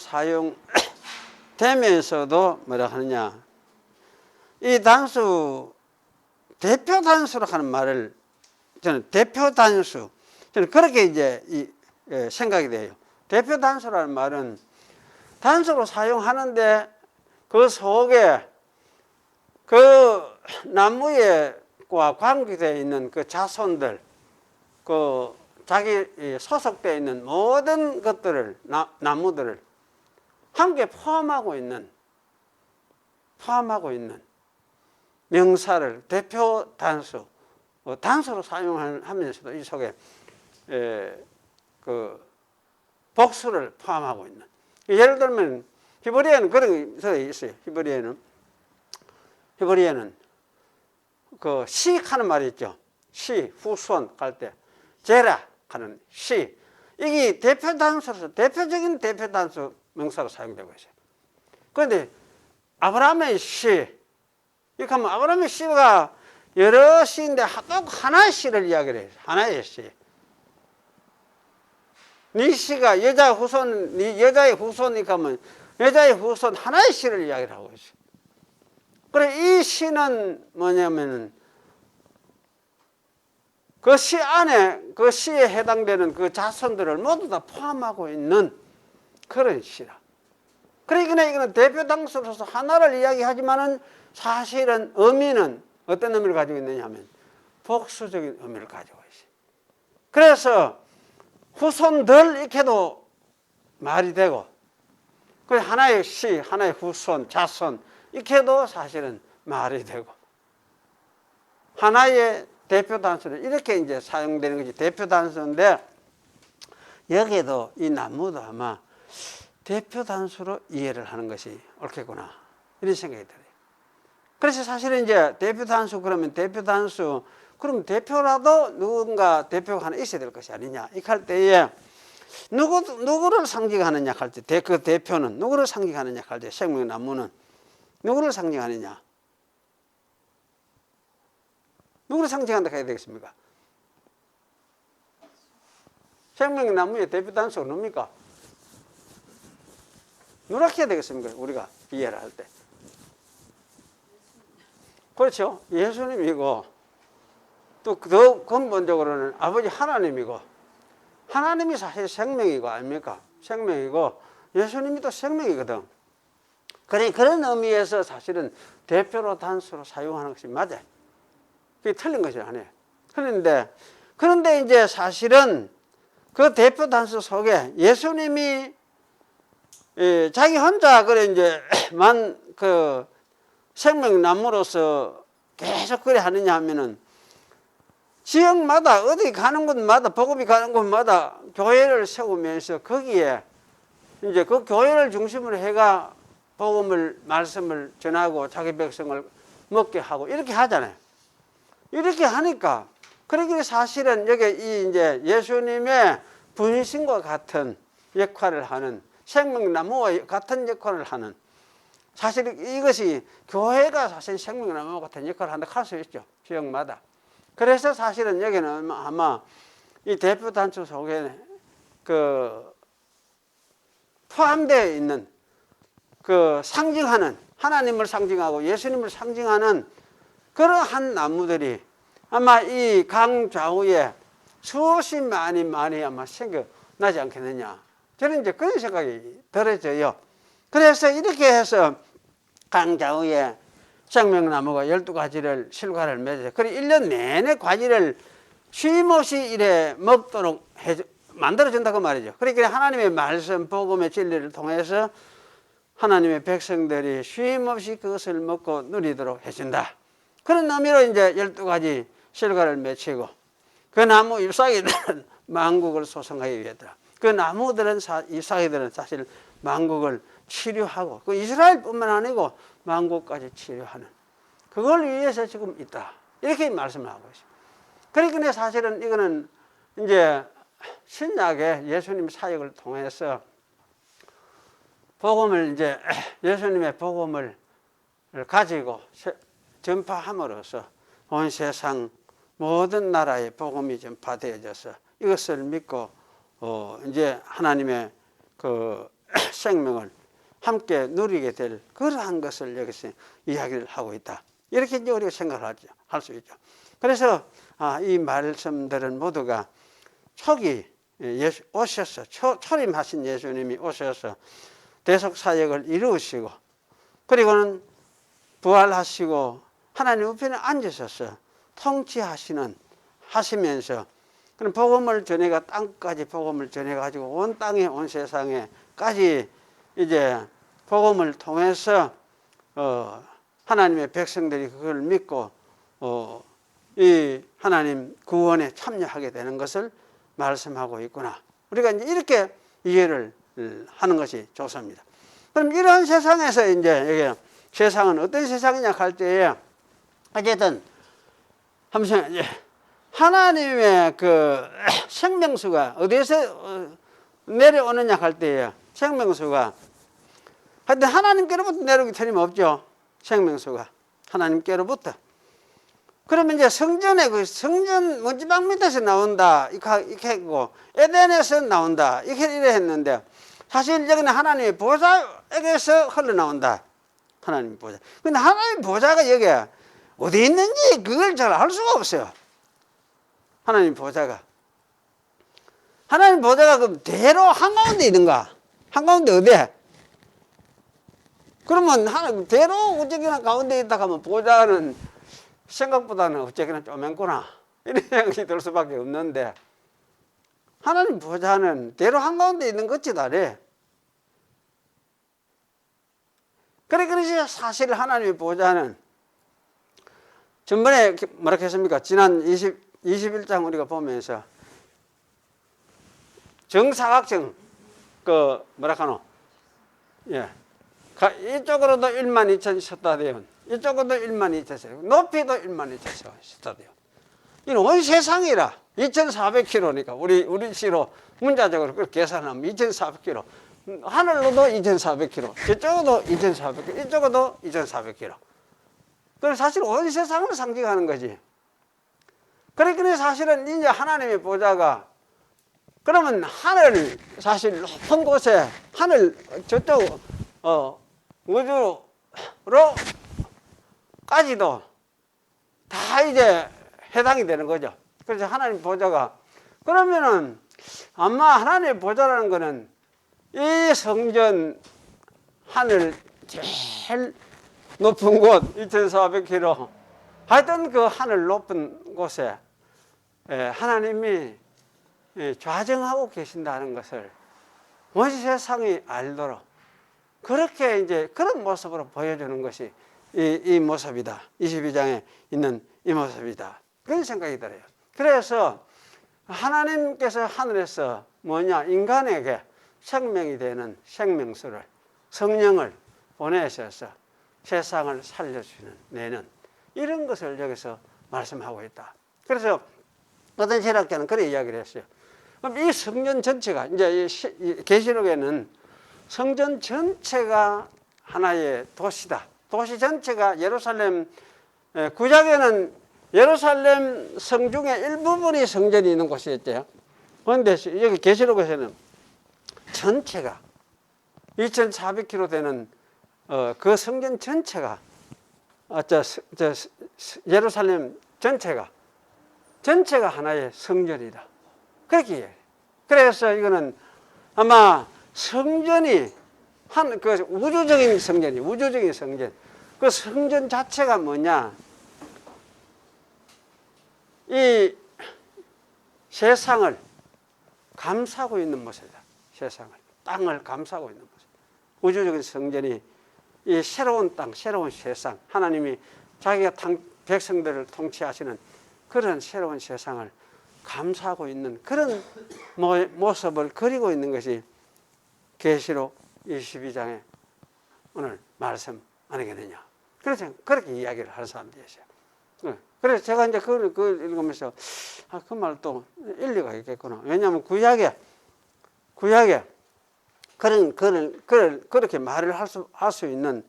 사용되면서도 뭐라 하느냐, 이 단수 대표 단수로 하는 말을 저는 그렇게 이제 생각이 돼요. 대표 단수라는 말은 단수로 사용하는데 그 속에 그 나무의 예수님과 관계되어 있는 그 자손들, 그 자기 소속되어 있는 모든 것들을, 나무들을 함께 포함하고 있는 명사를 대표 단수, 단수로 사용하면서도 이 속에 그 복수를 포함하고 있는. 예를 들면 히브리어는 그런 게 있어요. 히브리어는 그 시 하는 말이 있죠. 시, 후손 할 때 제라 하는 시, 이게 대표 단수로서 대표적인 대표 단수 명사로 사용되고 있어요. 그런데 아브라함의 시, 이렇게 하면 아브라함의 시가 여러 시인데 꼭 하나의 시를 이야기를 해요. 하나의 시. 네 시가 여자의 후손이니까 하면 여자의 후손 하나의 시를 이야기를 하고 있어요. 그래, 이 시는 뭐냐면은 그 시 안에, 그 시에 해당되는 그 자손들을 모두 다 포함하고 있는 그런 시라. 그러니까 이거는 대표 단수로서 하나를 이야기하지만은 사실은 의미는 어떤 의미를 가지고 있느냐 하면 복수적인 의미를 가지고 있어요. 그래서 후손들 이렇게도 말이 되고, 그 하나의 시, 하나의 후손, 자손 이렇게도 사실은 말이 되고, 하나의 대표 단수는 이렇게 이제 사용되는 것이 대표 단수인데, 여기에도 이 나무도 아마 대표 단수로 이해를 하는 것이 옳겠구나, 이런 생각이 들어요. 그래서 사실은 이제 대표 단수, 그러면 대표 단수, 그럼 대표라도 누군가 대표가 하나 있어야 될 것이 아니냐, 이렇게 할 때에 누구를 상징하느냐 할 때, 그 대표는 누구를 상징하느냐 할 때, 생명의 나무는 누구를 상징하느냐, 누구를 상징한다 해야 되겠습니까? 생명의 나무의 대표 단수가 뭡니까? 누락해야 되겠습니까? 우리가 이해를 할 때. 그렇죠. 예수님이고, 또 더 근본적으로는 아버지 하나님이고, 하나님이 사실 생명이고 아닙니까? 생명이고 예수님이 또 생명이거든. 그런 의미에서 사실은 대표로 단수로 사용하는 것이 맞아요. 그게 틀린 것이 아니에요. 그런데 이제 사실은 그 대표 단수 속에 예수님이 자기 혼자 그래 이제 그 생명나무로서 계속 그래 하느냐 하면은, 지역마다 어디 가는 곳마다, 복음이 가는 곳마다 교회를 세우면서 거기에 이제 그 교회를 중심으로 해가 복음을, 말씀을 전하고 자기 백성을 먹게 하고 이렇게 하잖아요. 이렇게 하니까, 그러기에 사실은 여기 이 이제 예수님의 분신과 같은 역할을 하는, 생명나무와 같은 역할을 하는, 사실 이것이 교회가 사실 생명나무와 같은 역할을 한다 할 수 있죠. 지역마다. 그래서 사실은 여기는 아마 이 대표 단수 속에 포함되어 있는 상징하는, 하나님을 상징하고 예수님을 상징하는 그러한 나무들이 아마 이 강 좌우에 수없이 많이 아마 생겨나지 않겠느냐. 저는 이제 그런 생각이 들어져요. 그래서 이렇게 해서 강 좌우에 생명나무가 12가지를 실과를 맺어서, 그리고 1년 내내 과일을 쉼없이 이래 먹도록 만들어준다고 말이죠. 그러니까 하나님의 말씀, 복음의 진리를 통해서 하나님의 백성들이 쉼없이 그것을 먹고 누리도록 해준다. 그런 의미로 이제 12가지 실과를 맺히고, 그 나무 잎사귀들은 만국을 소성하기 위해다. 그 나무들은, 잎사귀들은 사실 만국을 치료하고, 그 이스라엘뿐만 아니고 만국까지 치료하는, 그걸 위해서 지금 있다, 이렇게 말씀을 하고 있습니다. 그러니까 사실은 이거는 이제 신약의 예수님 사역을 통해서 복음을, 이제 예수님의 복음을 가지고 전파함으로써 온 세상 모든 나라에 복음이 전파되어져서 이것을 믿고 이제 하나님의 그 생명을 함께 누리게 될 그러한 것을 여기서 이야기를 하고 있다, 이렇게 이제 우리가 생각을 할 수 있죠. 그래서 이 말씀들은 모두가 초기 오셔서 초림하신 예수님이 오셔서 대속 사역을 이루시고, 그리고는 부활하시고 하나님 우편에 앉으셔서 하시면서 그런 복음을 전해가 땅까지 복음을 전해가지고 온 땅에 온 세상에까지 이제 복음을 통해서 하나님의 백성들이 그걸 믿고 이 하나님 구원에 참여하게 되는 것을 말씀하고 있구나. 우리가 이제 이렇게 이해를 하는 것이 좋습니다. 그럼 이런 세상에서 이제 이게 세상은 어떤 세상이냐 할 때에 어쨌든 한번 하나님의 그 생명수가 어디에서 내려오느냐 할 때에 생명수가 하여튼 하나님께로부터 내려오기 틀림없죠. 생명수가 하나님께로부터. 그러면 이제 성전에 그 성전 문지방 밑에서 나온다 이렇게 했고 에덴에서 나온다 이렇게 했는데 사실 여기는 하나님의 보좌에게서 흘러나온다. 하나님 보좌. 근데 하나님 보좌가 여기에 어디 있는지 그걸 잘 알 수가 없어요. 하나님 보좌가. 하나님 보좌가 그럼 대로 한가운데 있는가? 한가운데 어디에? 그러면 대로 어쩌기나 가운데 있다 하면 보좌는 생각보다는 어쩌기나 쪼맨구나 이런 생각이 들 수밖에 없는데 하나님 보좌는 대로 한가운데 있는 것이다 그래. 그래서 사실 하나님의 보좌는 전번에 뭐라 했습니까? 지난 21장 우리가 보면서 정사각형 그 뭐라 하노? 예. 이쪽으로도 12,000 스타디온, 이쪽으로도 12,000 높이도 12,000 스타디온. 이건 온 세상이라 2,400km니까 우리 시로 문자적으로 그렇게 계산하면 2,400km. 하늘로도 2,400km, 저쪽으로도 2,400km, 이쪽으로도 2,400km. 그래서 사실 온 세상을 상징하는 거지. 그러니까 사실은 이제 하나님의 보좌가 그러면 하늘 사실 높은 곳에 하늘 저쪽 우주로까지도 다 이제 해당이 되는 거죠. 그래서 하나님 보좌가 그러면은 아마 하나님의 보좌라는 거는 이 성전 하늘 제일 높은 곳 2,400km 하여튼 그 하늘 높은 곳에 하나님이 좌정하고 계신다는 것을 온 세상이 알도록 그렇게 이제 그런 모습으로 보여주는 것이 이 모습이다. 22장에 있는 이 모습이다. 그런 생각이 들어요. 그래서 하나님께서 하늘에서 뭐냐 인간에게 생명이 되는 생명수를 성령을 보내셔서 세상을 살려주는 내는 이런 것을 여기서 말씀하고 있다. 그래서 어떤 신학자는 그런 이야기를 했어요. 그럼 이 성전 전체가 이제 이 계시록에는 성전 전체가 하나의 도시다. 도시 전체가 예루살렘 구약에는 예루살렘 성 중에 일부분이 성전이 있는 곳이었대요. 그런데 여기 계시록에서는 전체가 2,400km 되는 그 성전 전체가 예루살렘 전체가 하나의 성전이다. 그렇게 얘기해요. 그래서 이거는 아마 성전이 그 우주적인 성전. 그 성전 자체가 뭐냐? 이 세상을 감싸고 있는 모습이다. 세상을. 땅을 감싸고 있는 모습. 우주적인 성전이 이 새로운 땅, 새로운 세상, 하나님이 자기가 백성들을 통치하시는 그런 새로운 세상을 감싸고 있는 그런 모습을 그리고 있는 것이 계시록 22장에 오늘 말씀 아니겠느냐. 그래서 그렇게 이야기를 하는 사람들이 있어요. 그래서 제가 이제 그걸 읽으면서 그 말도 일리가 있겠구나. 왜냐하면 구약에 그렇게 말을 할 수 있는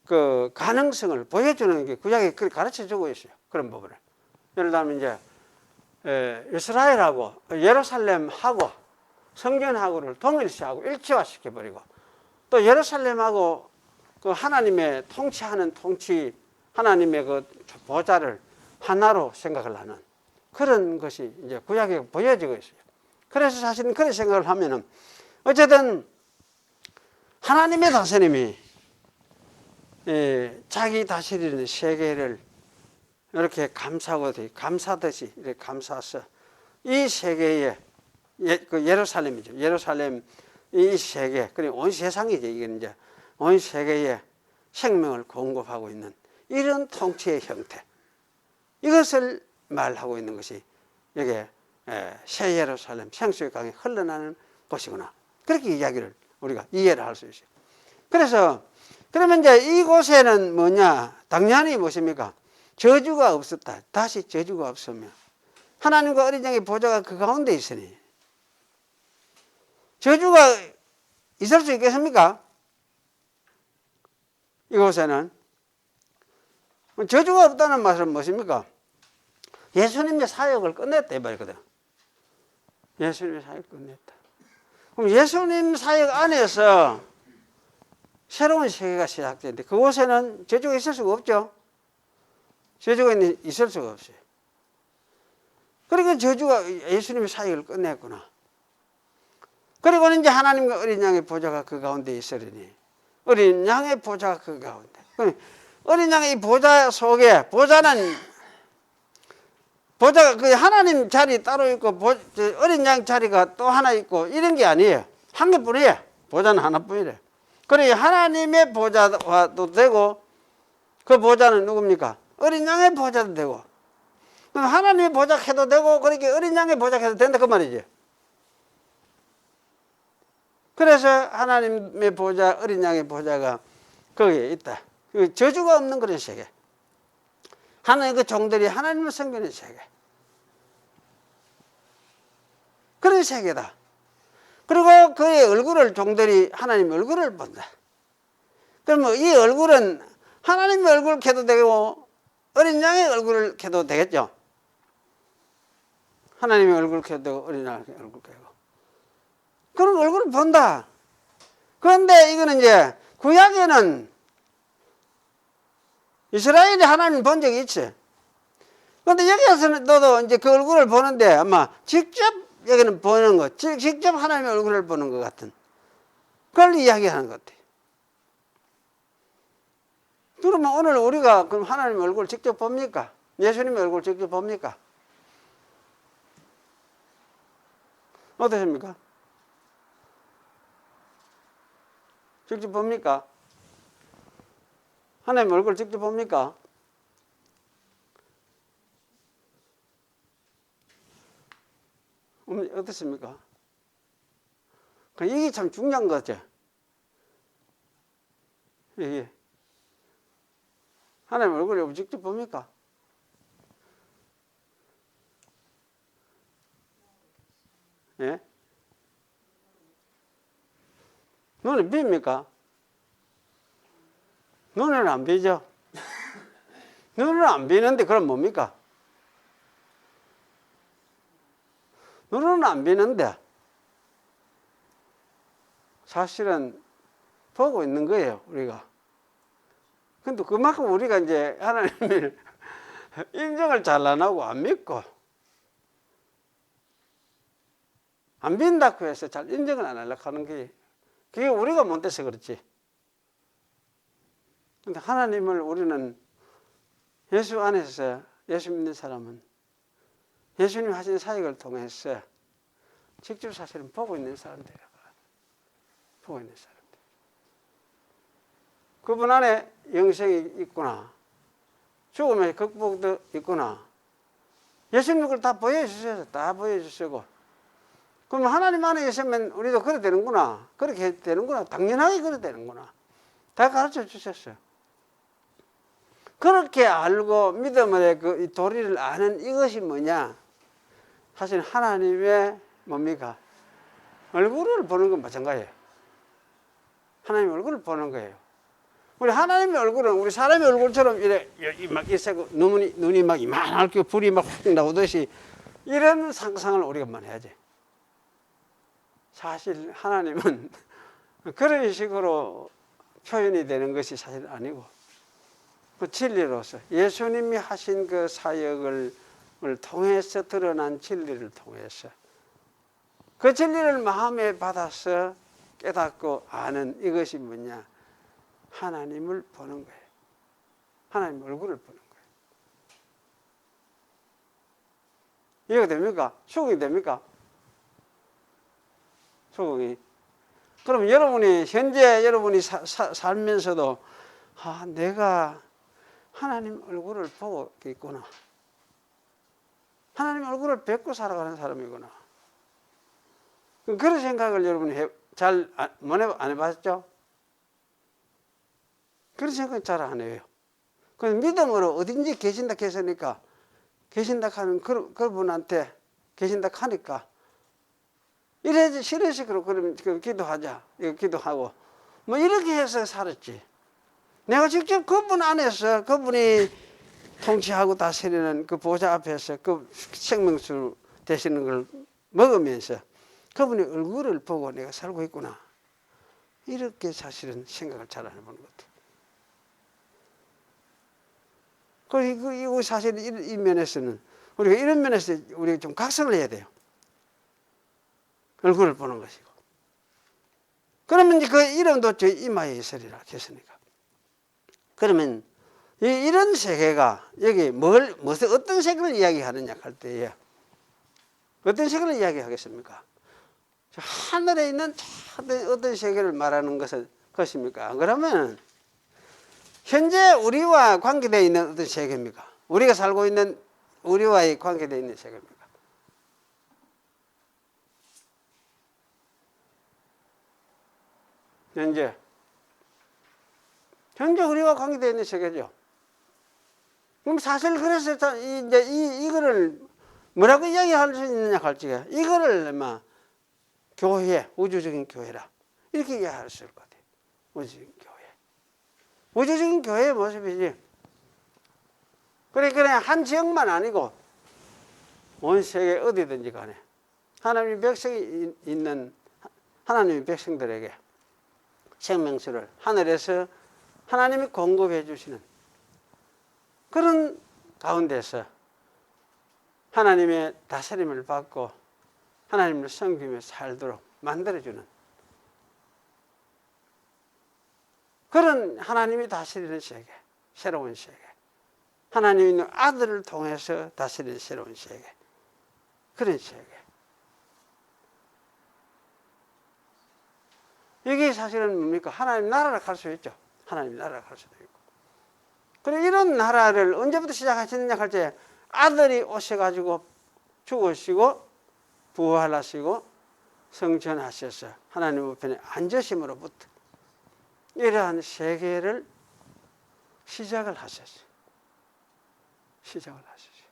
그 가능성을 보여주는 게 구약에 그렇게 가르쳐 주고 있어요. 그런 부분을. 예를 들면 이제 이스라엘하고 예루살렘하고 성전하고를 동일시하고 일치화시켜버리고 또 예루살렘하고 그 하나님의 통치하는 하나님의 그 보좌를 하나로 생각을 하는 그런 것이 이제 구약에 보여지고 있어요. 그래서 사실은 그런 생각을 하면은 어쨌든 하나님의 다스림이 자기 다스리는 세계를 이렇게 감사듯이 이렇게 감싸서 이 세계에 그 예루살렘이죠. 예루살렘 이 세계, 그리고 온 세상이죠. 이게 이제 온 세계에 생명을 공급하고 있는 이런 통치의 형태. 이것을 말하고 있는 것이 여기에 새 예루살렘 생수의 강이 흘러나는 곳이구나. 그렇게 이야기를 우리가 이해를 할 수 있어요. 그래서 그러면 이제 이곳에는 뭐냐? 당연히 무엇입니까? 저주가 없었다. 다시 저주가 없으면 하나님과 어린 양의 보좌가 그 가운데 있으니 저주가 있을 수 있겠습니까? 이곳에는 저주가 없다는 말은 무엇입니까? 예수님의 사역을 끝냈다 이 말이거든. 예수님의 사역을 끝냈다. 그럼 예수님 사역 안에서 새로운 세계가 시작되는데 그곳에는 저주가 있을 수가 없죠. 저주가 있을 수가 없어요. 그러니까 저주가 예수님의 사역을 끝냈구나. 그리고 이제 하나님과 어린 양의 보좌가 그 가운데 있으리니 어린 양의 보좌가 그 가운데. 어린 양의 이 보좌 속에 보좌는 보좌가 그 하나님 자리 따로 있고 어린 양 자리가 또 하나 있고 이런 게 아니에요. 한 개뿐이에요. 보좌는 하나뿐이래. 그래 하나님의 보좌도 되고 그 보좌는 누굽니까? 어린 양의 보좌도 되고 하나님의 보좌 해도 되고 그렇게 어린 양의 보좌 해도 된다 그 말이지. 그래서 하나님의 보좌, 어린 양의 보좌가 거기에 있다. 저주가 없는 그런 세계. 하나님의 그 종들이 하나님을 섬기는 세계. 그런 세계다. 그리고 그의 얼굴을 종들이 하나님의 얼굴을 본다. 그러면 이 얼굴은 하나님의 얼굴을 켜도 되고 어린 양의 얼굴을 켜도 되겠죠. 하나님의 얼굴을 켜도 되고 어린 양의 얼굴을 켜고. 그런 얼굴을 본다. 그런데 이거는 이제 구약에는 이스라엘이 하나님 본 적이 있지. 그런데 여기에서는 너도 이제 그 얼굴을 보는데 아마 직접 여기는 보는 것, 직접 하나님의 얼굴을 보는 것 같은 그걸 이야기하는 것 같아요. 그러면 오늘 우리가 그럼 하나님의 얼굴을 직접 봅니까? 예수님의 얼굴을 직접 봅니까? 어떠십니까? 직접 봅니까? 하나님의 얼굴 직접 봅니까? 어떻습니까? 이게 참 중요한 거죠. 이게 하나님의 얼굴을 직접 봅니까? 예? 눈에 빕니까? 눈에는 안 비죠? 눈에는 안 비는데 그럼 뭡니까? 눈은 안 비는데 사실은 보고 있는 거예요, 우리가. 근데 그만큼 우리가 이제 하나님을 인정을 잘 안 하고 안 믿고 안 빈다고 해서 잘 인정을 안 하려고 하는 게 그게 우리가 못돼서 그렇지. 근데 하나님을 우리는 예수 안에서 예수 믿는 사람은 예수님 하신 사역을 통해서 직접 사실은 보고 있는 사람들이라고. 보고 있는 사람들. 그분 안에 영생이 있구나. 죽음의 극복도 있구나. 예수님 그걸 다 보여주셔서 다 보여주시고. 그럼 하나님 안에 계시면 우리도 그래 되는구나. 그렇게 되는구나. 당연하게 그래 되는구나. 다 가르쳐 주셨어요. 그렇게 알고 믿음의 그 도리를 아는 이것이 뭐냐? 사실 하나님의 뭡니까? 얼굴을 보는 건 마찬가지예요. 하나님의 얼굴을 보는 거예요. 우리 하나님의 얼굴은 우리 사람의 얼굴처럼 이래 막 이세고 눈이 막 이만하게 불이 막 훅 나오듯이 이런 상상을 우리가만 해야지. 사실 하나님은 그런 식으로 표현이 되는 것이 사실 아니고 그 진리로서 예수님이 하신 그 사역을 통해서 드러난 진리를 통해서 그 진리를 마음에 받아서 깨닫고 아는 이것이 뭐냐? 하나님을 보는 거예요. 하나님 얼굴을 보는 거예요. 이해가 됩니까? 수긍이 됩니까? 수긍이. 그럼 여러분이 현재 여러분이 살면서도 내가 하나님 얼굴을 보고 있구나. 하나님 얼굴을 뵙고 살아가는 사람이구나. 그런 생각을 여러분이 잘 안 해봤죠? 그런 생각 잘 안 해요. 그 믿음으로 어딘지 계신다 했으니까, 계신다 하는 그분한테 계신다 하니까, 이래 실의식으로 그러면 기도하자. 이거 기도하고. 뭐 이렇게 해서 살았지. 내가 직접 그분 안에서 그분이 통치하고 다스리는 그 보좌 앞에서 그 생명수 되시는 걸 먹으면서 그분의 얼굴을 보고 내가 살고 있구나. 이렇게 사실은 생각을 잘 안 해보는 것 같아요. 그리고 이거 사실 이 면에서는 우리가 이런 면에서 우리가 좀 각성을 해야 돼요. 얼굴을 보는 것이고. 그러면 이제 그 이름도 저 이마에 있으리라 했으니까. 그러면 이런 세계가 여기 무슨 어떤 세계를 이야기하느냐 할 때에 어떤 세계를 이야기하겠습니까? 하늘에 있는 어떤 세계를 말하는 것입니까? 그러면 현재 우리와 관계되어 있는 어떤 세계입니까? 우리가 살고 있는 우리와의 관계되어 있는 세계입니까? 현재 우리와 관계되어 있는 세계죠. 그럼 사실 그래서 이제 이거를 뭐라고 이야기할 수 있느냐 할 적에 이거를 교회, 우주적인 교회라 이렇게 이야기할 수 있을 것 같아요. 우주적인 교회. 우주적인 교회의 모습이지. 그냥 한 지역만 아니고 온 세계 어디든지 간에 하나님의 백성이 있는 하나님의 백성들에게 생명수를 하늘에서 하나님이 공급해 주시는 그런 가운데서 하나님의 다스림을 받고 하나님을 섬기며 살도록 만들어주는 그런 하나님이 다스리는 세계, 새로운 세계. 하나님의 아들을 통해서 다스리는 새로운 세계. 그런 세계. 이게 사실은 뭡니까? 하나님 나라를 갈 수 있죠. 하나님 나라를 갈 수도 있고. 그리고 이런 나라를 언제부터 시작하시느냐 할 때 아들이 오셔가지고 죽으시고 부활하시고 성천하셔서 하나님 우편에 앉으심으로부터 이러한 세계를 시작을 하셨어요. 시작을 하셨어요.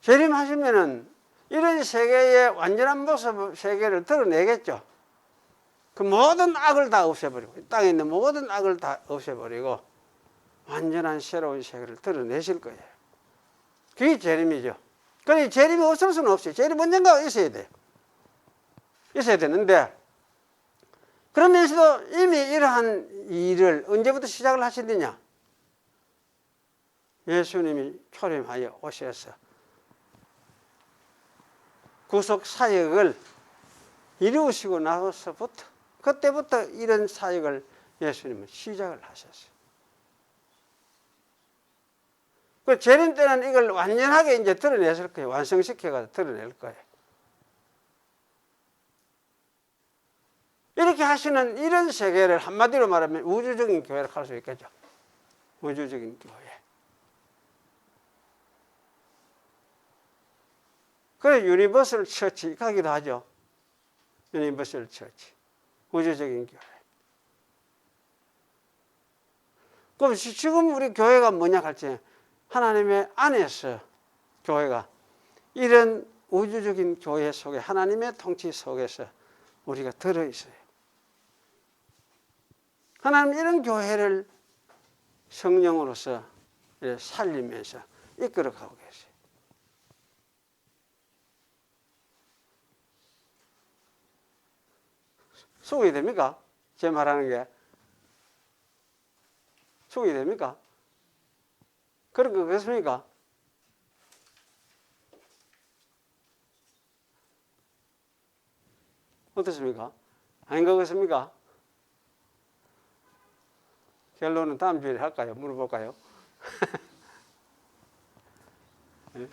재림하시면은 이런 세계의 완전한 모습 세계를 드러내겠죠. 그 모든 악을 다 없애버리고 땅에 있는 모든 악을 다 없애버리고 완전한 새로운 세계를 드러내실 거예요. 그게 재림이죠. 그러니 재림이 없을 수는 없어요. 재림 언젠가 있어야 돼요. 있어야 되는데 그러면서도 이미 이러한 일을 언제부터 시작을 하시느냐? 예수님이 초림하여 오셔서 구속 사역을 이루시고 나서부터 그때부터 이런 사역을 예수님은 시작을 하셨어요. 그 재림 때는 이걸 완전하게 이제 드러냈을 거예요. 완성시켜서 드러낼 거예요. 이렇게 하시는 이런 세계를 한마디로 말하면 우주적인 교회를 할 수 있겠죠. 우주적인 교회. 그래서 유니버설 처치 가기도 하죠. 유니버설 처치. 우주적인 교회. 그럼 지금 우리 교회가 뭐냐 할 때 하나님의 안에서 교회가 이런 우주적인 교회 속에 하나님의 통치 속에서 우리가 들어있어요. 하나님 이런 교회를 성령으로서 살리면서 이끌어가고 계세요. 수긍이 됩니까? 제 말하는 게 수긍이 됩니까? 그런 거 같습니까? 어떻습니까? 아닌 것 같습니까? 결론은 다음 주에 할까요? 물어볼까요? 네?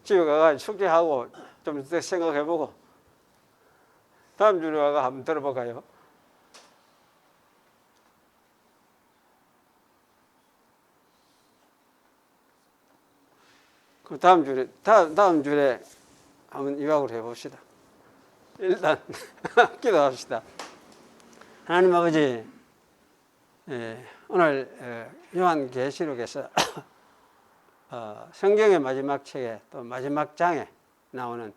집에 가서 숙제하고 좀 더 생각해보고 다음 주에 와가 한번 들어볼까요? 그 다음 주에 한번 이야기를 해봅시다. 일단 기도합시다. 하나님 아버지, 오늘 요한계시록에서 성경의 마지막 책에 또 마지막 장에 나오는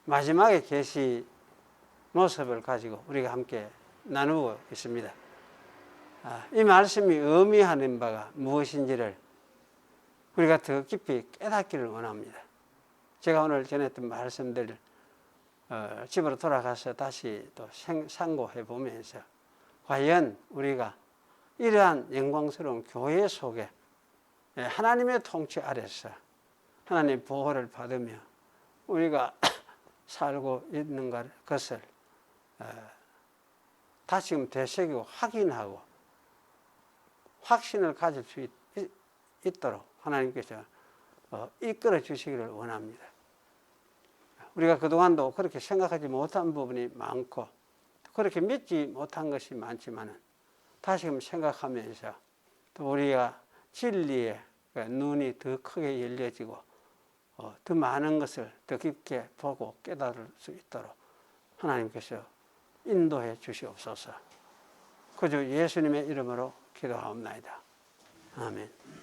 마지막의 계시 모습을 가지고 우리가 함께 나누고 있습니다. 이 말씀이 의미하는 바가 무엇인지를 우리가 더 깊이 깨닫기를 원합니다. 제가 오늘 전했던 말씀들을 집으로 돌아가서 다시 또 상고해 보면서 과연 우리가 이러한 영광스러운 교회 속에 하나님의 통치 아래서 하나님의 보호를 받으며 우리가 살고 있는 것을 다시금 되새기고 확인하고 확신을 가질 수 있도록 하나님께서 이끌어 주시기를 원합니다. 우리가 그동안도 그렇게 생각하지 못한 부분이 많고 그렇게 믿지 못한 것이 많지만 다시금 생각하면서 또 우리가 진리의 눈이 더 크게 열려지고 더 많은 것을 더 깊게 보고 깨달을 수 있도록 하나님께서 인도해 주시옵소서. 그저 예수님의 이름으로 기도하옵나이다. 아멘.